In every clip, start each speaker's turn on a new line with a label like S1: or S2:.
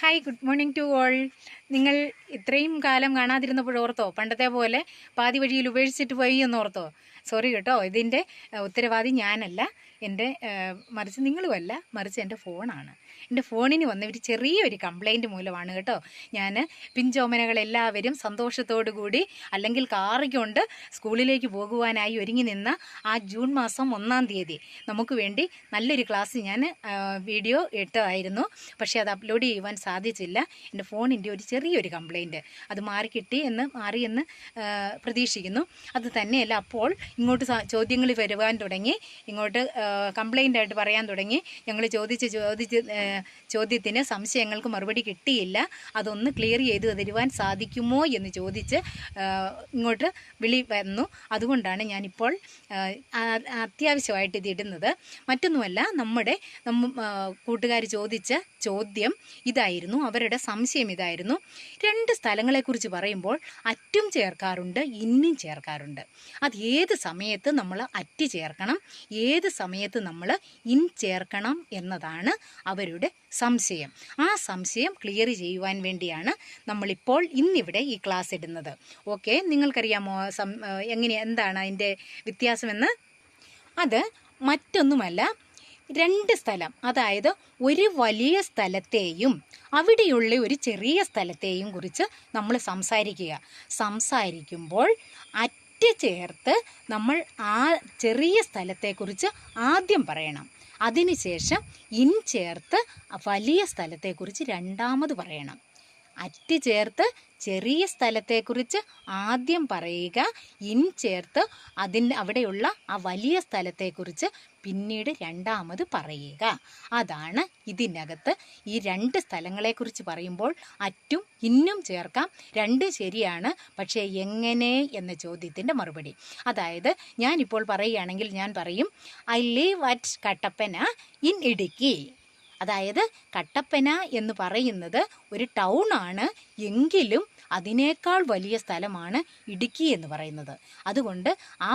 S1: Hi, good morning to all. നിങ്ങൾ ഇത്രയും കാലം കാണാതിരുന്നപ്പോഴോർത്തോ പണ്ടത്തെ പോലെ പാതി വഴിയിൽ ഉപേക്ഷിച്ചിട്ട് പോയി എന്നോർത്തോ? സോറി കേട്ടോ, ഇതിൻ്റെ ഉത്തരവാദി ഞാനല്ല, മറിച്ച് നിങ്ങളുമല്ല, മറിച്ച് എൻ്റെ ഫോണാണ്. എൻ്റെ ഫോണിന് വന്ന ഒരു ചെറിയൊരു കംപ്ലൈൻറ്റ് മൂലമാണ് കേട്ടോ. ഞാൻ പിഞ്ചോമനകളെല്ലാവരും സന്തോഷത്തോടു കൂടി അല്ലെങ്കിൽ കാറിക്കൊണ്ട് സ്കൂളിലേക്ക് പോകുവാനായി ഒരുങ്ങി നിന്ന ആ ജൂൺ മാസം 1-ാം തീയതി നമുക്ക് വേണ്ടി നല്ലൊരു ക്ലാസ് ഞാൻ വീഡിയോ ഇട്ടതായിരുന്നു. പക്ഷേ അത് അപ്ലോഡ് ചെയ്യുവാൻ സാധിച്ചില്ല. എൻ്റെ ഫോണിൻ്റെ ഒരു ചെറിയൊരു കംപ്ലൈൻറ്റ് അത് മാറിയെന്ന് പ്രതീക്ഷിക്കുന്നു. അത് തന്നെയല്ല, അപ്പോൾ ഇങ്ങോട്ട് ചോദ്യങ്ങൾ വരുവാൻ തുടങ്ങി, ഇങ്ങോട്ട് കംപ്ലൈൻ്റായിട്ട് പറയാൻ തുടങ്ങി. ഞങ്ങൾ ചോദ്യത്തിന് സംശയങ്ങൾക്ക് മറുപടി കിട്ടിയില്ല, അതൊന്ന് ക്ലിയർ ചെയ്ത് തരുവാൻ സാധിക്കുമോ എന്ന് ചോദിച്ച് ഇങ്ങോട്ട് വിളി വന്നു. അതുകൊണ്ടാണ് ഞാനിപ്പോൾ അത്യാവശ്യമായിട്ട് ഇതിടുന്നത്. മറ്റൊന്നുമല്ല, നമ്മുടെ കൂട്ടുകാർ ചോദിച്ച ചോദ്യം ഇതായിരുന്നു, അവരുടെ സംശയം ഇതായിരുന്നു. 2 സ്ഥലങ്ങളെക്കുറിച്ച് പറയുമ്പോൾ അറ്റും ചേർക്കാറുണ്ട്, ഇന്നും ചേർക്കാറുണ്ട്. അത് ഏത് സമയത്ത് നമ്മൾ അറ്റ് ചേർക്കണം, ഏത് സമയത്ത് നമ്മൾ ഇൻ ചേർക്കണം എന്നതാണ് അവരുടെ സംശയം. ആ സംശയം ക്ലിയർ ചെയ്യുവാൻ വേണ്ടിയാണ് നമ്മളിപ്പോൾ ഇന്നിവിടെ ഈ ക്ലാസ് ഇടുന്നത്. ഓക്കെ, നിങ്ങൾക്കറിയാമോ എന്താണ് അതിൻ്റെ വ്യത്യാസമെന്ന്? അത് മറ്റൊന്നുമല്ല, 2 സ്ഥലം, അതായത് ഒരു വലിയ സ്ഥലത്തെയും അവിടെയുള്ള ഒരു ചെറിയ സ്ഥലത്തെയും കുറിച്ച് നമ്മൾ സംസാരിക്കുമ്പോൾ അറ്റ് ചേർത്ത് നമ്മൾ ആ ചെറിയ സ്ഥലത്തെക്കുറിച്ച് ആദ്യം പറയണം. അതിനുശേഷം ഇൻ ചേർത്ത് വലിയ സ്ഥലത്തെക്കുറിച്ച് രണ്ടാമത് പറയണം. അറ്റ് ചേർത്ത് ചെറിയ സ്ഥലത്തെക്കുറിച്ച് ആദ്യം പറയുക, ഇൻ ചേർത്ത് അവിടെയുള്ള ആ വലിയ സ്ഥലത്തെക്കുറിച്ച് പിന്നീട് രണ്ടാമത് പറയുക. അതാണ് ഇതിനകത്ത് ഈ 2 സ്ഥലങ്ങളെക്കുറിച്ച് പറയുമ്പോൾ അറ്റും ഇന്നും ചേർക്കാം. 2 ശരിയാണ്, പക്ഷേ എങ്ങനെ എന്ന ചോദ്യത്തിൻ്റെ മറുപടി. അതായത് ഞാനിപ്പോൾ പറയുകയാണെങ്കിൽ ഞാൻ പറയും, I leave at Kattappana in Idukki. അതായത് കട്ടപ്പന എന്ന് പറയുന്നത് ഒരു ടൗണാണ്, എങ്കിലും അതിനേക്കാൾ വലിയ സ്ഥലമാണ് ഇടുക്കി എന്ന് പറയുന്നത്. അതുകൊണ്ട് ആ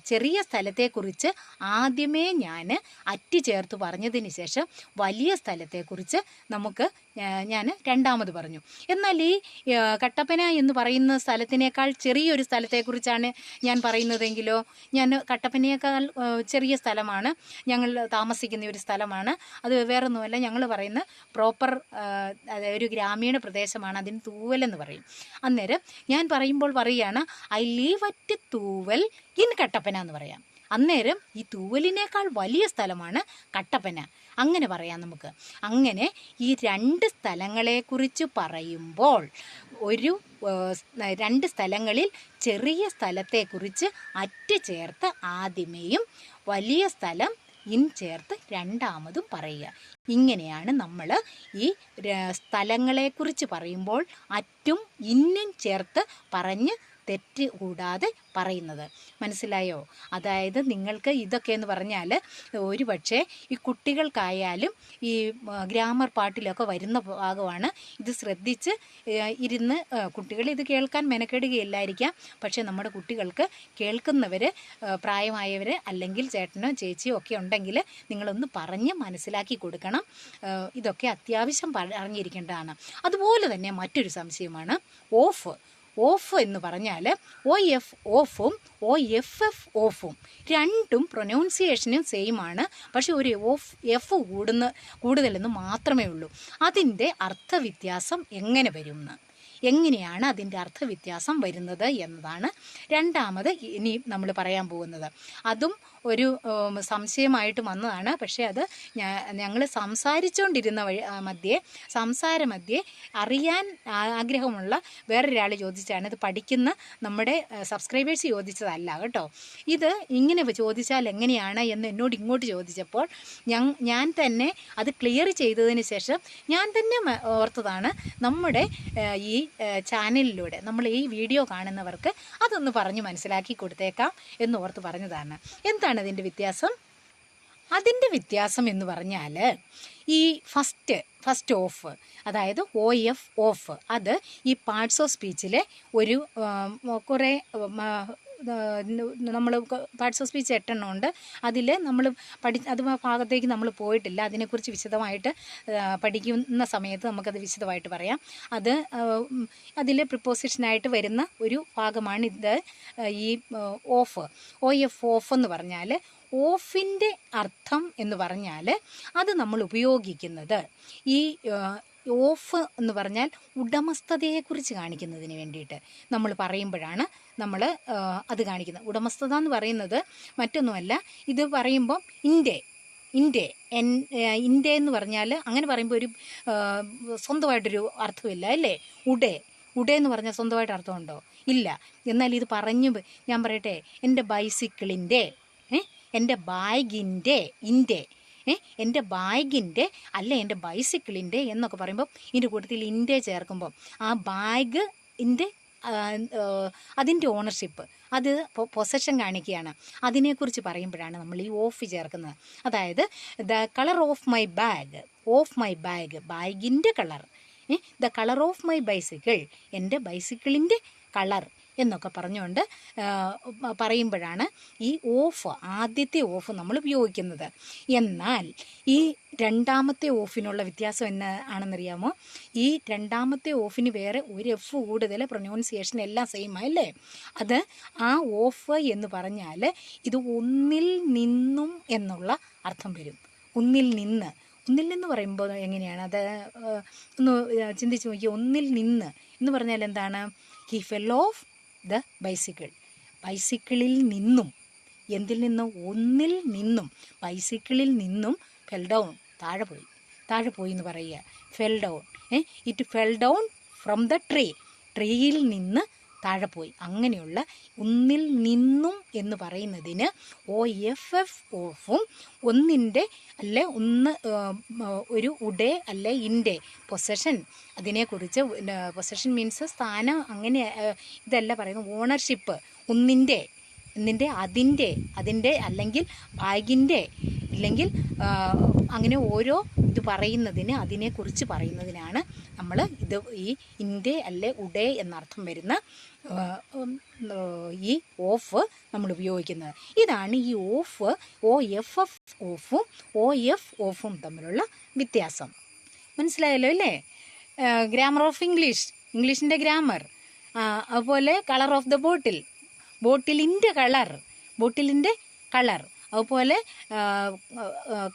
S1: ചെറിയ സ്ഥലത്തെക്കുറിച്ച് ആദ്യമേ ഞാൻ അറ്റ് ചേർത്ത് പറഞ്ഞതിന് ശേഷം വലിയ സ്ഥലത്തെക്കുറിച്ച് ഞാൻ രണ്ടാമത് പറഞ്ഞു. എന്നാൽ ഈ കട്ടപ്പന എന്ന് പറയുന്ന സ്ഥലത്തിനേക്കാൾ ചെറിയൊരു സ്ഥലത്തെക്കുറിച്ചാണ് ഞാൻ പറയുന്നതെങ്കിലോ, കട്ടപ്പനയേക്കാൾ ചെറിയ സ്ഥലമാണ്, ഞങ്ങൾ താമസിക്കുന്ന ഒരു സ്ഥലമാണ്, അത് വേറൊന്നുമല്ല, ഞങ്ങൾ പറയുന്ന പ്രോപ്പർ ഒരു ഗ്രാമീണ പ്രദേശമാണ്, അതിന് തൂവലെന്ന് പറയും. അന്നേരം ഞാൻ പറയുമ്പോൾ പറയുകയാണ്, ഐ ലീവ് അറ്റ് തൂവൽ ഇൻ കട്ടപ്പന എന്ന് പറയാം. അന്നേരം ഈ തൂവലിനേക്കാൾ വലിയ സ്ഥലമാണ് കട്ടപ്പന, അങ്ങനെ പറയാം നമുക്ക്. അങ്ങനെ ഈ 2 സ്ഥലങ്ങളെക്കുറിച്ച് പറയുമ്പോൾ 2 സ്ഥലങ്ങളിൽ ചെറിയ സ്ഥലത്തെക്കുറിച്ച് അറ്റ് ചേർത്ത് ആദ്യമേയും വലിയ സ്ഥലം ഇൻ ചേർത്ത് രണ്ടാമതും പറയുക. ഇങ്ങനെയാണ് നമ്മൾ ഈ സ്ഥലങ്ങളെക്കുറിച്ച് പറയുമ്പോൾ അറ്റും ഇന്നും ചേർത്ത് പറഞ്ഞ് തെറ്റ് കൂടാതെ പറയുന്നത്. മനസ്സിലായോ? അതായത് നിങ്ങൾക്ക് ഇതൊക്കെ എന്ന് പറഞ്ഞാൽ ഒരു പക്ഷേ ഈ കുട്ടികൾക്കായാലും ഈ ഗ്രാമർ പാട്ടിലൊക്കെ വരുന്ന ഭാഗമാണ്. ഇത് ശ്രദ്ധിച്ച് ഇരുന്ന് കുട്ടികൾ ഇത് കേൾക്കാൻ മെനക്കെടുകയില്ലായിരിക്കാം. പക്ഷേ നമ്മുടെ കുട്ടികൾക്ക് കേൾക്കുന്നവർ, പ്രായമായവർ അല്ലെങ്കിൽ ചേട്ടനോ ചേച്ചിയോ ഒക്കെ ഉണ്ടെങ്കിൽ നിങ്ങളൊന്ന് പറഞ്ഞ് മനസ്സിലാക്കി കൊടുക്കണം. ഇതൊക്കെ അത്യാവശ്യം അറിഞ്ഞിരിക്കേണ്ടതാണ്. അതുപോലെ തന്നെ മറ്റൊരു സംശയമാണ് ഓഫ് എന്ന് പറഞ്ഞാൽ OF ഓഫും OFF ഓഫും രണ്ടും പ്രൊനൗൺസിയേഷനും സെയിം ആണ്. പക്ഷെ ഒരു എഫ് കൂടുതലെന്ന് മാത്രമേ ഉള്ളൂ. അതിൻ്റെ അർത്ഥവ്യത്യാസം എങ്ങനെ വരുമെന്ന്, എങ്ങനെയാണ് അതിൻ്റെ അർത്ഥവ്യത്യാസം വരുന്നത് എന്നതാണ് രണ്ടാമത് ഇനി നമ്മൾ പറയാൻ പോകുന്നത്. അതും ഒരു സംശയമായിട്ട് വന്നതാണ്. പക്ഷേ അത് ഞങ്ങൾ സംസാരിച്ചുകൊണ്ടിരുന്ന സംസാരമധ്യേ അറിയാൻ ആഗ്രഹമുള്ള വേറൊരാൾ ചോദിച്ചാണ്. ഇത് പഠിക്കുന്ന നമ്മുടെ സബ്സ്ക്രൈബേഴ്സ് ചോദിച്ചതല്ല കേട്ടോ. ഇത് ഇങ്ങനെ ചോദിച്ചാൽ എങ്ങനെയാണ് എന്ന് എന്നോട് ഇങ്ങോട്ട് ചോദിച്ചപ്പോൾ ഞാൻ തന്നെ അത് ക്ലിയർ ചെയ്തതിന് ശേഷം ഞാൻ തന്നെ ഓർത്തതാണ്, നമ്മുടെ ഈ ചാനലിലൂടെ നമ്മൾ ഈ വീഡിയോ കാണുന്നവർക്ക് അതൊന്ന് പറഞ്ഞ് മനസ്സിലാക്കി കൊടുത്തേക്കാം എന്ന് ഓർത്ത് പറഞ്ഞതാണ്. എന്താണ് അതിൻ്റെ വ്യത്യാസം? അതിൻ്റെ വ്യത്യാസം എന്ന് പറഞ്ഞാൽ ഈ ഫസ്റ്റ് ഓഫ്, അതായത് OF ഓഫ്, അത് ഈ പാർട്സ് ഓഫ് സ്പീച്ചിലെ കുറേ നമ്മൾ പാർട്സ് ഓഫ് സ്പീച്ച് 8 ഉണ്ട്. അതിൽ നമ്മൾ അത് ഭാഗത്തേക്ക് നമ്മൾ പോയിട്ടില്ല. അതിനെക്കുറിച്ച് വിശദമായിട്ട് പഠിക്കുന്ന സമയത്ത് നമുക്കത് വിശദമായിട്ട് പറയാം. അതിൽ പ്രിപ്പോസിഷനായിട്ട് വരുന്ന ഒരു ഭാഗമാണ് ഇത്. ഈ ഓഫ്, ഓഫ് എന്ന് പറഞ്ഞാൽ, ഓഫിൻ്റെ അർത്ഥം എന്ന് പറഞ്ഞാൽ അത് നമ്മൾ ഉപയോഗിക്കുന്നത് ഈ ഓഫ് എന്ന് പറഞ്ഞാൽ ഉടമസ്ഥതയെക്കുറിച്ച് കാണിക്കുന്നതിന് വേണ്ടിയിട്ട് നമ്മൾ പറയുമ്പോഴാണ് നമ്മൾ അത് കാണിക്കുന്നത്. ഉടമസ്ഥത എന്ന് പറയുന്നത് മറ്റൊന്നുമല്ല. ഇത് പറയുമ്പം ഇൻ്റെ എന്ന് പറഞ്ഞാൽ അങ്ങനെ പറയുമ്പോൾ ഒരു സ്വന്തമായിട്ടൊരു അർത്ഥമില്ല അല്ലേ. ഉടേ എന്ന് പറഞ്ഞാൽ സ്വന്തമായിട്ട് അർത്ഥമുണ്ടോ? ഇല്ല. എന്നാൽ ഇത് ഞാൻ പറയട്ടെ, എൻ്റെ ബൈസിക്കിളിൻ്റെ, എൻ്റെ ബാഗിൻ്റെ, എൻ്റെ ബാഗിൻ്റെ അല്ല എൻ്റെ ബൈസിക്കിളിൻ്റെ എന്നൊക്കെ പറയുമ്പം ഇതിൻ്റെ കൂട്ടത്തിൽ ഇൻ്റെ ചേർക്കുമ്പം ആ ബാഗിൻ്റെ അതിൻ്റെ ഓണർഷിപ്പ്, അത് പൊസഷൻ കാണിക്കുകയാണ്. അതിനെക്കുറിച്ച് പറയുമ്പോഴാണ് നമ്മൾ ഈ ഓഫ് ചേർക്കുന്നത്. അതായത് the colour of my bag, ബാഗിൻ്റെ colour, the colour of my bicycle, എൻ്റെ ബൈസിക്കിളിൻ്റെ കളർ എന്നൊക്കെ പറഞ്ഞുകൊണ്ട് പറയുമ്പോഴാണ് ഈ ഓഫ്, ആദ്യത്തെ ഓഫ് നമ്മൾ ഉപയോഗിക്കുന്നത്. എന്നാൽ ഈ രണ്ടാമത്തെ ഓഫിനുള്ള വ്യത്യാസം ആണെന്നറിയാമോ? ഈ രണ്ടാമത്തെ ഓഫിന് വേറെ ഒരു എഫ് കൂടുതൽ, പ്രൊനൗൺസിയേഷൻ എല്ലാം സെയിം അല്ലേ. അത് ആ ഓഫ് എന്ന് പറഞ്ഞാൽ ഇത് ഒന്നിൽ നിന്നും എന്നുള്ള അർത്ഥം വരും. ഒന്നിൽ നിന്ന് പറയുമ്പോൾ എങ്ങനെയാണ് അത് ഒന്ന് ചിന്തിച്ച് നോക്കി. ഒന്നിൽ നിന്ന് എന്ന് പറഞ്ഞാൽ എന്താണ്? He fell off the bicycle, ബൈസിക്കിളിൽ നിന്നും. എന്തിൽ നിന്നും? ഒന്നിൽ നിന്നും, ബൈസിക്കിളിൽ നിന്നും ഫെൽ ഡൗൺ, താഴെ പോയി എന്ന് പറയുക. Fell down, it fell down from the ട്രീയിൽ നിന്ന് താഴെ പോയി. അങ്ങനെയുള്ള ഒന്നിൽ നിന്നും എന്ന് പറയുന്നതിന് ഓഫും ഒന്നിൻ്റെ അല്ലെ ഒരു ഉടേ അല്ലെ ഇൻ്റെ പൊസഷൻ, അതിനെക്കുറിച്ച് പൊസഷൻ മീൻസ് സ്ഥാനം, അങ്ങനെ ഇതല്ല പറയുന്നത്. ഓണർഷിപ്പ്, ഒന്നിൻ്റെ, അതിൻ്റെ അല്ലെങ്കിൽ ബാഗിൻ്റെ, ഇല്ലെങ്കിൽ അങ്ങനെ ഓരോ ഇത് പറയുന്നതിന്, അതിനെക്കുറിച്ച് പറയുന്നതിനാണ് നമ്മൾ ഇത് ഈ ഇൻ്റെ അല്ലെ ഉടേ എന്നർത്ഥം വരുന്ന ഈ ഓഫ് നമ്മൾ ഉപയോഗിക്കുന്നത്. ഇതാണ് ഈ ഓഫ്, ഓഫും തമ്മിലുള്ള വ്യത്യാസം. മനസ്സിലായല്ലോ അല്ലേ? ഗ്രാമർ ഓഫ് ഇംഗ്ലീഷിൻ്റെ ഗ്രാമർ. അതുപോലെ കളർ ഓഫ് ദ ബോട്ടിലിൻ്റെ കളർ. അതുപോലെ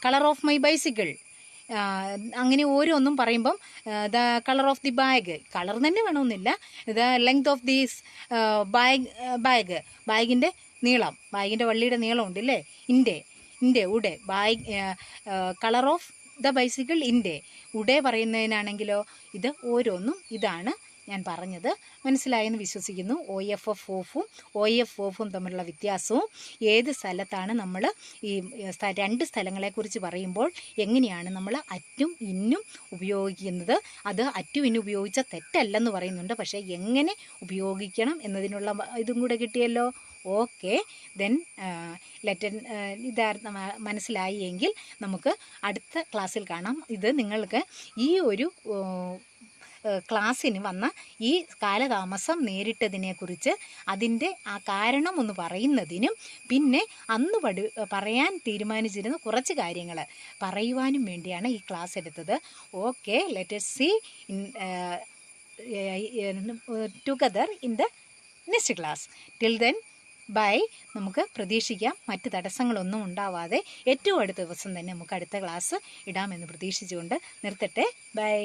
S1: കളർ ഓഫ് മൈ ബൈസിക്കിൾ. അങ്ങനെ ഓരോന്നും പറയുമ്പം the colour of the bag, colour തന്നെ വേണമെന്നില്ല. ദ ലെങ്ത് ഓഫ് ദീസ് ബാഗിൻ്റെ നീളം, ബാഗിൻ്റെ വള്ളിയുടെ നീളം ഉണ്ടല്ലേ. ഇൻ്റെ ഉടെ കളർ ഓഫ് ദ ബൈസിക്കിൾ ഇൻ്റെ. ഉടെ പറയുന്നതിനാണെങ്കിലോ ഇത് ഓരോന്നും ഇതാണ് ഞാൻ പറഞ്ഞത്. മനസ്സിലായെന്ന് വിശ്വസിക്കുന്നു. ഓഫും തമ്മിലുള്ള വ്യത്യാസവും ഏത് സ്ഥലത്താണ് നമ്മൾ ഈ രണ്ട് സ്ഥലങ്ങളെക്കുറിച്ച് പറയുമ്പോൾ എങ്ങനെയാണ് നമ്മൾ അറ്റും ഇന്നും ഉപയോഗിക്കുന്നത്. അത് അറ്റും ഇന്നും ഉപയോഗിച്ച തെറ്റല്ലെന്ന് പറയുന്നുണ്ട്. പക്ഷേ എങ്ങനെ ഉപയോഗിക്കണം എന്നതിനുള്ള ഇതും കൂടെ കിട്ടിയല്ലോ. ഓക്കെ, ദെൻ ഇതായിരുന്നു മനസ്സിലായി എങ്കിൽ നമുക്ക് അടുത്ത ക്ലാസ്സിൽ കാണാം. ഇത് നിങ്ങൾക്ക് ഈ ഒരു ക്ലാസ്സിന് വന്ന ഈ കാലതാമസം നേരിട്ടതിനെക്കുറിച്ച്, അതിൻ്റെ ആ കാരണം ഒന്ന് പറയുന്നതിനും, പിന്നെ അന്ന് പറയാൻ തീരുമാനിച്ചിരുന്ന കുറച്ച് കാര്യങ്ങൾ പറയുവാനും വേണ്ടിയാണ് ഈ ക്ലാസ് എടുത്തത്. Okay, let us see together in the next class. Till then, bye. നമുക്ക് പ്രതീക്ഷിക്കാം മറ്റ് തടസ്സങ്ങളൊന്നും ഉണ്ടാവാതെ ഏറ്റവും അടുത്ത ദിവസം തന്നെ നമുക്ക് അടുത്ത ക്ലാസ് ഇടാമെന്ന് പ്രതീക്ഷിച്ചുകൊണ്ട് നിർത്തട്ടെ. ബൈ.